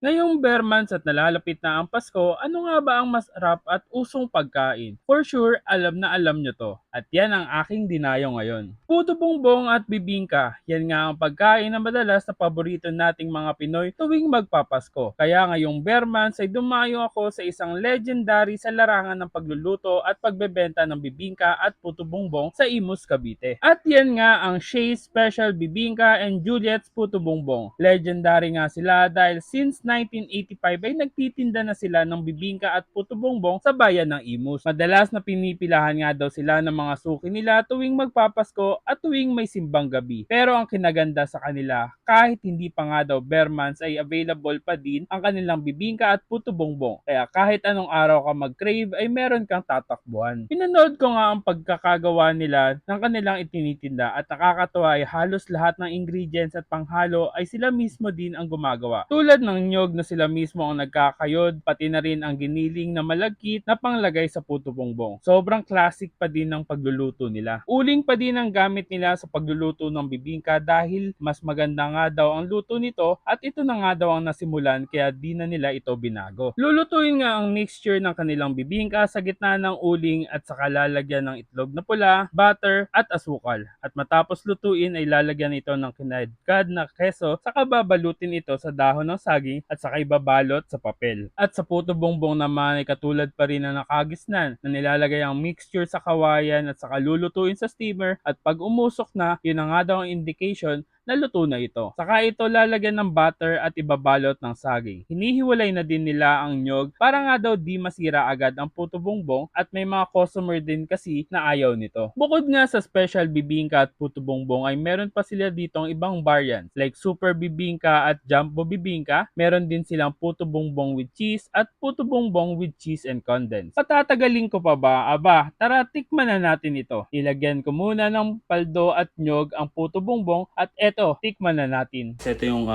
Ngayong bare months at nalalapit na ang Pasko, ano nga ba ang masarap at usong pagkain? For sure, alam na alam nyo to. At yan ang aking dinayo ngayon. Puto bongbong at bibingka, yan nga ang pagkain na madalas na paborito nating mga Pinoy tuwing magpapasko. Kaya ngayong bare months ay dumayo ako sa isang legendary sa larangan ng pagluluto at pagbebenta ng bibingka at puto bongbong sa Imus, Cavite. At yan nga ang Shay's Special Bibingka and Juliet's Puto Bongbong. Legendary nga sila dahil since 1985 ay nagtitinda na sila ng bibingka at puto bongbong sa bayan ng Imus. Madalas na pinipilahan nga daw sila ng mga suki nila tuwing magpapasko at tuwing may simbang gabi. Pero ang kinaganda sa kanila, kahit hindi pa nga daw bare months ay available pa din ang kanilang bibingka at puto bongbong. Kaya kahit anong araw ka mag-crave ay meron kang tatakbuhan. Pinanood ko nga ang pagkakagawa nila ng kanilang itinitinda at nakakatuwa ay halos lahat ng ingredients at panghalo ay sila mismo din ang gumagawa. Tulad ng nyog na sila mismo ang nagkakayod, pati na rin ang giniling na malagkit na panglagay sa puto bongbong. Sobrang classic pa din ng pagluluto nila. Uling pa din ang gamit nila sa pagluluto ng bibingka dahil mas maganda nga daw ang luto nito at ito na nga daw ang nasimulan kaya di na nila ito binago. Lulutuin nga ang mixture ng kanilang bibingka sa gitna ng uling at saka lalagyan ng itlog na pula, butter at asukal. At matapos lutuin ay lalagyan ito ng kinadkad na keso saka babalutin ito sa dahon ng saging at saka ibabalot sa papel. At sa puto bongbong naman ay katulad pa rin na nakagisnan na nilalagay ang mixture sa kawayan at saka lulutuin sa steamer at pag umusok na, yun na nga daw ang indication na luto na ito. Saka ito lalagyan ng butter at ibabalot ng saging. Hinihiwalay na din nila ang nyog para nga daw di masira agad ang puto bongbong at may mga customer din kasi na ayaw nito. Bukod nga sa special bibingka at puto bongbong ay meron pa sila ditong ibang variants like super bibingka at jumbo bibingka. Meron din silang puto bongbong with cheese at puto bongbong with cheese and condensed. Patatagalin ko pa ba? Aba, tara tikman na natin ito. Ilagyan ko muna ng paldo at nyog ang puto bongbong at eto, tikman na natin. Ito yung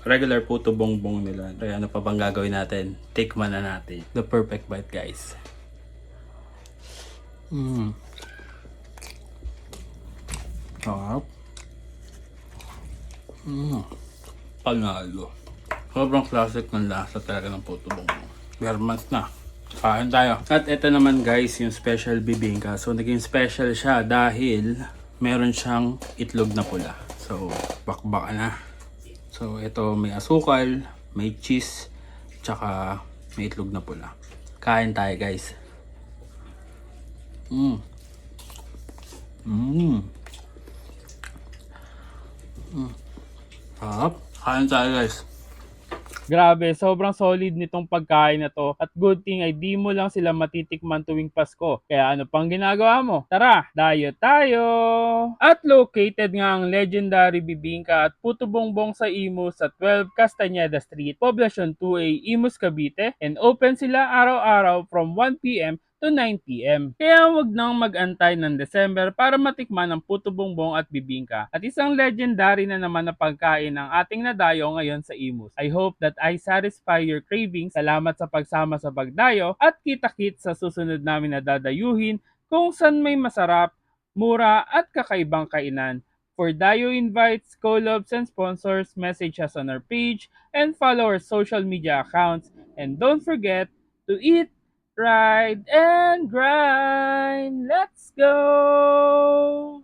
regular puto bongbong nila. Kaya ano pa bang gagawin natin? Tikman na natin. The perfect bite, guys. Sarap. Panalo. Sobrang classic ng lasa talaga ng puto bongbong. Bare months na. Kain tayo. At ito naman guys, yung special bibingka. So naging special siya dahil meron siyang itlog na pula. So bakbaka na. So ito may asukal, may cheese, tsaka may itlog na pula. Kain tayo guys. Sarap. Kain tayo guys. Grabe, sobrang solid nitong pagkain na to at good thing ay di mo lang sila matitikman tuwing Pasko. Kaya ano pang ginagawa mo? Tara, dayo tayo! At located nga ang legendary bibingka at puto bongbong sa Imus sa 12 Castañeda Street, Poblacion 2A, Imus, Cavite and open sila araw-araw from 1 p.m. to 9 p.m. Kaya wag nang mag-antay ng December para matikman ang puto bongbong at bibingka at isang legendary na naman na pagkain ng ating nadayo ngayon sa Imus. I hope that I satisfy your cravings. Salamat sa pagsama sa pagdayo at kita-kit sa susunod namin na dadayuhin kung saan may masarap, mura at kakaibang kainan. For Dayo invites, collabs, and sponsors, message us on our page and follow our social media accounts. And don't forget to eat, ride, and grind. Let's go!